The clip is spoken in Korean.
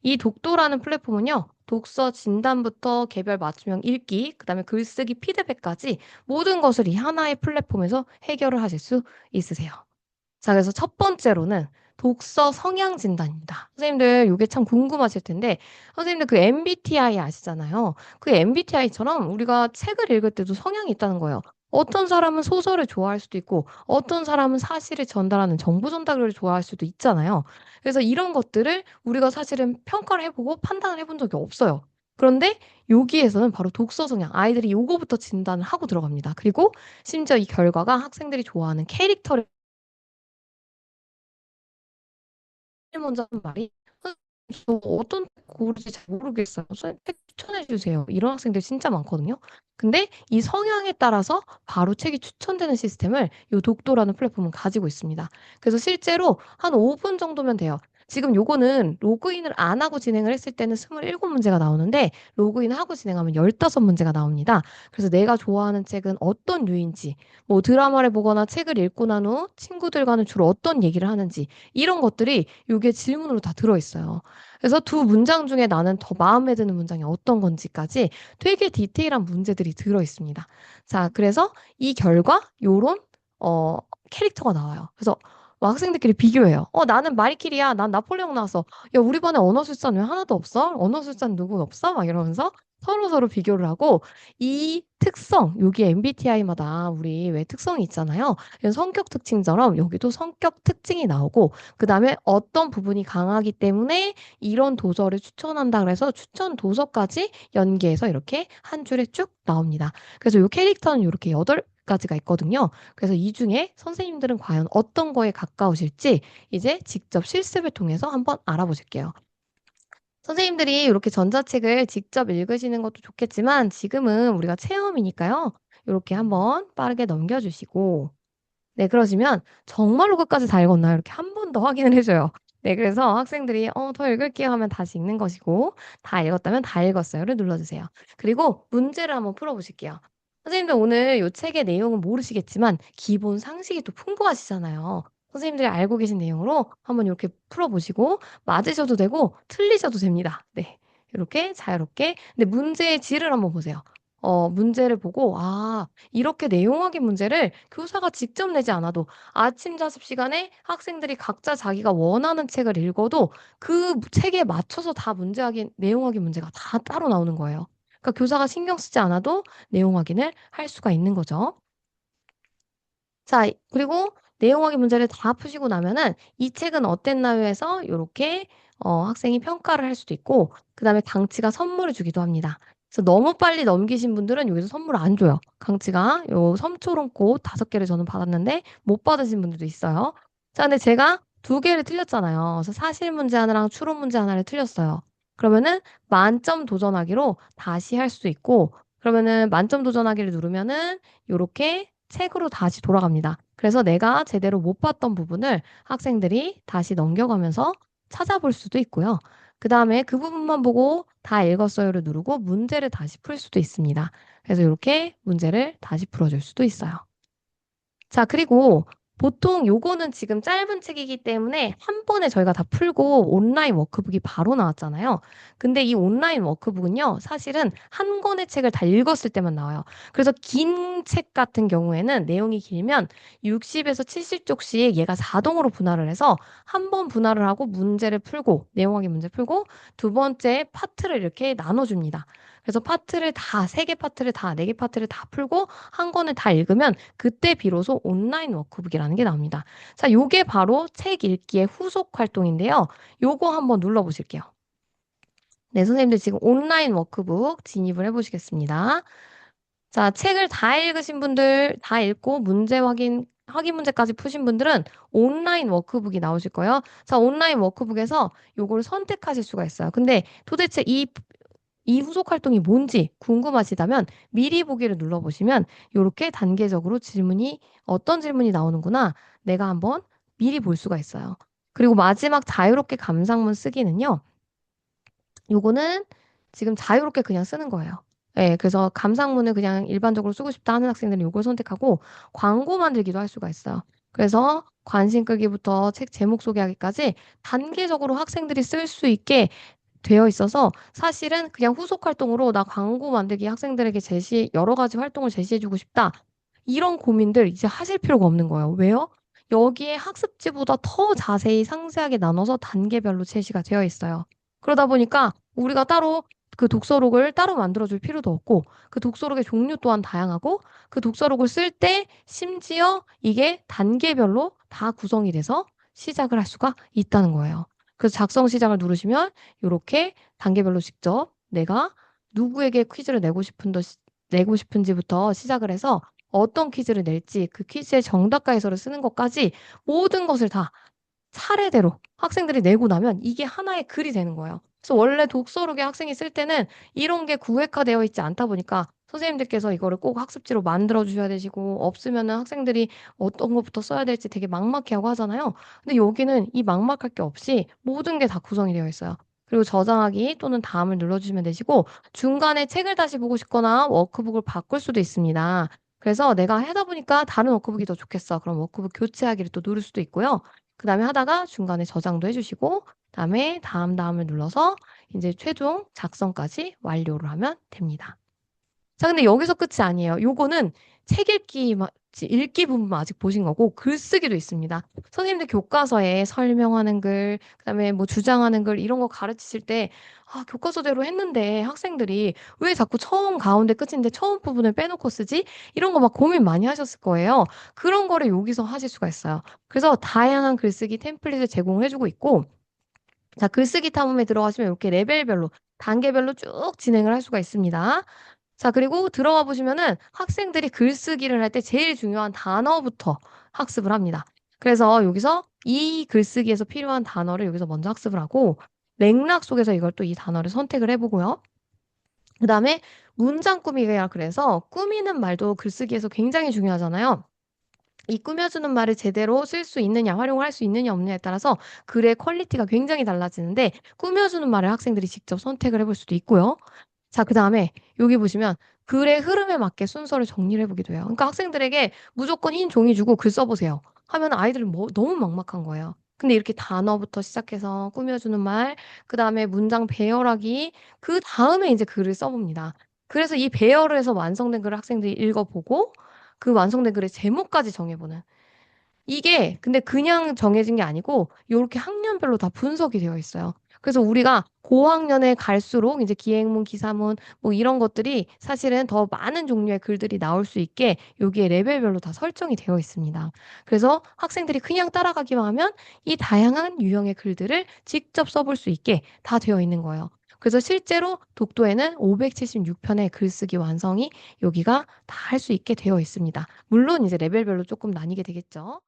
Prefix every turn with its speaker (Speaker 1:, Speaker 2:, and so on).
Speaker 1: 이 독도라는 플랫폼은요, 독서 진단부터 개별 맞춤형 읽기, 그다음에 글쓰기 피드백까지 모든 것을 이 하나의 플랫폼에서 해결을 하실 수 있으세요. 자, 그래서 첫 번째로는 독서 성향 진단입니다. 선생님들 이게 참 궁금하실 텐데, 선생님들 그 MBTI 아시잖아요. 그 MBTI처럼 우리가 책을 읽을 때도 성향이 있다는 거예요. 어떤 사람은 소설을 좋아할 수도 있고, 어떤 사람은 사실을 전달하는 정보 전달을 좋아할 수도 있잖아요. 그래서 이런 것들을 우리가 사실은 평가를 해보고 판단을 해본 적이 없어요. 그런데 여기에서는 바로 독서 성향, 아이들이 요거부터 진단을 하고 들어갑니다. 그리고 심지어 이 결과가 학생들이 좋아하는 캐릭터를 제일 먼저 하는 말이 "저 어떤 책 고를지 잘 모르겠어요. 선생님 책 추천해 주세요." 이런 학생들 진짜 많거든요. 근데 이 성향에 따라서 바로 책이 추천되는 시스템을 요 독도라는 플랫폼은 가지고 있습니다. 그래서 실제로 한 5분 정도면 돼요. 지금 요거는 로그인을 안 하고 진행을 했을 때는 27 문제가 나오는데 로그인하고 진행하면 15 문제가 나옵니다. 그래서 내가 좋아하는 책은 어떤 류인지, 뭐 드라마를 보거나 책을 읽고 난 후 친구들과는 주로 어떤 얘기를 하는지 이런 것들이 요게 질문으로 다 들어 있어요. 그래서 두 문장 중에 나는 더 마음에 드는 문장이 어떤 건지까지 되게 디테일한 문제들이 들어 있습니다. 자, 그래서 이 결과 요런 어 캐릭터가 나와요. 그래서 막 학생들끼리 비교해요. 나는 마리키리야. 난 나폴레옹 나왔어. 야, 우리 반에 언어술사 왜 하나도 없어? 언어술사 누군 없어?" 막 이러면서 서로서로 비교를 하고 이 특성, 여기 MBTI마다 우리 왜 특성이 있잖아요. 이런 성격 특징처럼 여기도 성격 특징이 나오고 그다음에 어떤 부분이 강하기 때문에 이런 도서를 추천한다 그래서 추천 도서까지 연계해서 이렇게 한 줄에 쭉 나옵니다. 그래서 요 캐릭터는 요렇게 8가지가 있거든요. 그래서 이 중에 선생님들은 과연 어떤 거에 가까우실지 이제 직접 실습을 통해서 한번 알아보실게요. 선생님들이 이렇게 전자책을 직접 읽으시는 것도 좋겠지만 지금은 우리가 체험이니까요. 요렇게 한번 빠르게 넘겨 주시고 네, 그러시면 정말로 끝까지 다 읽었나요? 이렇게 한 번 더 확인을 해 줘요. 네, 그래서 학생들이 더 읽을게요." 하면 다시 읽는 것이고 다 읽었다면 "다 읽었어요."를 눌러 주세요. 그리고 문제를 한번 풀어 보실게요. 선생님들 오늘 요 책의 내용은 모르시겠지만 기본 상식이 또 풍부하시잖아요. 선생님들이 알고 계신 내용으로 한번 요렇게 풀어 보시고 맞으셔도 되고 틀리셔도 됩니다. 네. 요렇게 자유롭게. 근데 문제의 질을 한번 보세요. 문제를 보고 이렇게 내용 확인 문제를 교사가 직접 내지 않아도 아침 자습 시간에 학생들이 각자 자기가 원하는 책을 읽어도 그 책에 맞춰서 다 문제 확인 내용 확인 문제가 다 따로 나오는 거예요. 그러니까 교사가 신경 쓰지 않아도 내용 확인을 할 수가 있는 거죠. 자, 그리고 내용 확인 문제를 다 푸시고 나면은 "이 책은 어땠나요?" 해서 요렇게 학생이 평가를 할 수도 있고 그다음에 강치가 선물을 주기도 합니다. 그래서 너무 빨리 넘기신 분들은 여기서 선물을 안 줘요. 강치가 요 섬초롱꽃 5개를 저는 받았는데 못 받으신 분들도 있어요. 자, 근데 제가 2개를 틀렸잖아요. 그래서 사실 문제 하나랑 추론 문제 하나를 틀렸어요. 그러면은 만점 도전하기로 다시 할 수 있고 그러면은 만점 도전하기를 누르면은 요렇게 책으로 다시 돌아갑니다. 그래서 내가 제대로 못 봤던 부분을 학생들이 다시 넘겨가면서 찾아볼 수도 있고요. 그다음에 그 부분만 보고 "다 읽었어요."를 누르고 문제를 다시 풀 수도 있습니다. 그래서 요렇게 문제를 다시 풀어줄 수도 있어요. 자, 그리고 보통 요거는 지금 짧은 책이기 때문에 한 번에 저희가 다 풀고 온라인 워크북이 바로 나왔잖아요. 근데 이 온라인 워크북은요, 사실은 한 권의 책을 다 읽었을 때만 나와요. 그래서 긴 책 같은 경우에는 내용이 길면 60에서 70쪽씩 얘가 자동으로 분할을 해서 한 번 분할을 하고 문제를 풀고 내용 확인 문제 풀고 두 번째 파트를 이렇게 나눠 줍니다. 그래서 파트를 다 3개 파트를 다 4개 파트를 다 풀고 한 권을 다 읽으면 그때 비로소 온라인 워크북이라는 게 나옵니다. 자, 요게 바로 책 읽기의 후속 활동인데요. 요거 한번 눌러 보실게요. 네, 선생님들 지금 온라인 워크북 진입을 해 보시겠습니다. 자, 책을 다 읽으신 분들 다 읽고 문제 확인 문제까지 푸신 분들은 온라인 워크북이 나오실 거예요. 자, 온라인 워크북에서 요거를 선택하실 수가 있어요. 근데 도대체 이 후속 활동이 뭔지 궁금하시다면 미리 보기를 눌러보시면 요렇게 단계적으로 질문이 어떤 질문이 나오는구나 내가 한번 미리 볼 수가 있어요. 그리고 마지막 자유롭게 감상문 쓰기는요. 요거는 지금 자유롭게 그냥 쓰는 거예요. 예, 그래서 감상문을 그냥 일반적으로 쓰고 싶다 하는 학생들은 요걸 선택하고 광고 만들기도 할 수가 있어요. 그래서 관심 끌기부터 책 제목 소개하기까지 단계적으로 학생들이 쓸 수 있게 되어 있어서 사실은 그냥 후속 활동으로 나 광고 만들기 학생들에게 여러 가지 활동을 제시해주고 싶다. 이런 고민들 이제 하실 필요가 없는 거예요. 왜요? 여기에 학습지보다 더 자세히 상세하게 나눠서 단계별로 제시가 되어 있어요. 그러다 보니까 우리가 따로 그 독서록을 따로 만들어줄 필요도 없고 그 독서록의 종류 또한 다양하고 그 독서록을 쓸 때 심지어 이게 단계별로 다 구성이 돼서 시작을 할 수가 있다는 거예요. 그래서 작성 시작을 누르시면 이렇게 단계별로 직접 내가 누구에게 퀴즈를 내고 싶은지부터 시작을 해서 어떤 퀴즈를 낼지 그 퀴즈의 정답과 해설을 쓰는 것까지 모든 것을 다 차례대로 학생들이 내고 나면 이게 하나의 글이 되는 거예요. 그래서 원래 독서록에 학생이 쓸 때는 이런 게 구획화되어 있지 않다 보니까 선생님들께서 이거를 꼭 학습지로 만들어 주셔야 되시고 없으면은 학생들이 어떤 것부터 써야 될지 되게 막막해하고 하잖아요. 근데 여기는 이 막막할 게 없이 모든 게 다 구성이 되어 있어요. 그리고 저장하기 또는 다음을 눌러주시면 되시고 중간에 책을 다시 보고 싶거나 워크북을 바꿀 수도 있습니다. 그래서 내가 하다 보니까 다른 워크북이 더 좋겠어. 그럼 워크북 교체하기를 또 누를 수도 있고요. 그다음에 하다가 중간에 저장도 해주시고 그다음에 다음을 눌러서 이제 최종 작성까지 완료를 하면 됩니다. 자, 근데 여기서 끝이 아니에요. 요거는 책 읽기 부분만 아직 보신 거고 글쓰기도 있습니다. 선생님들 교과서에 설명하는 글, 그다음에 뭐 주장하는 글 이런 거 가르치실 때 교과서대로 했는데 학생들이 왜 자꾸 처음 가운데 끝인데 처음 부분을 빼놓고 쓰지? 이런 거 막 고민 많이 하셨을 거예요. 그런 거를 여기서 하실 수가 있어요. 그래서 다양한 글쓰기 템플릿을 제공을 해주고 있고 자, 글쓰기 탐험에 들어가시면 이렇게 레벨별로 단계별로 쭉 진행을 할 수가 있습니다. 자, 그리고 들어가 보시면은 학생들이 글쓰기를 할 때 제일 중요한 단어부터 학습을 합니다. 그래서 여기서 이 글쓰기에서 필요한 단어를 여기서 먼저 학습을 하고 맥락 속에서 이걸 또 이 단어를 선택을 해보고요. 그 다음에 문장 꾸미기라 그래서 꾸미는 말도 글쓰기에서 굉장히 중요하잖아요. 이 꾸며주는 말을 제대로 쓸 수 있느냐, 활용을 할 수 있느냐, 없느냐에 따라서 글의 퀄리티가 굉장히 달라지는데 꾸며주는 말을 학생들이 직접 선택을 해볼 수도 있고요. 자, 그다음에 여기 보시면 글의 흐름에 맞게 순서를 정리를 해보기도 해요. 그러니까 학생들에게 무조건 흰 종이 주고 글 써보세요. 하면 아이들은 너무 막막한 거예요. 근데 이렇게 단어부터 시작해서 꾸며주는 말, 그다음에 문장 배열하기, 그 다음에 이제 글을 써봅니다. 그래서 이 배열을 해서 완성된 글을 학생들이 읽어보고 그 완성된 글의 제목까지 정해보는 이게 근데 그냥 정해진 게 아니고 요렇게 학년별로 다 분석이 되어 있어요. 그래서 우리가 고학년에 갈수록 이제 기행문, 기사문 뭐 이런 것들이 사실은 더 많은 종류의 글들이 나올 수 있게 여기에 레벨별로 다 설정이 되어 있습니다. 그래서 학생들이 그냥 따라가기만 하면 이 다양한 유형의 글들을 직접 써볼 수 있게 다 되어 있는 거예요. 그래서 실제로 독도에는 576편의 글쓰기 완성이 여기가 다 할 수 있게 되어 있습니다. 물론 이제 레벨별로 조금 나뉘게 되겠죠.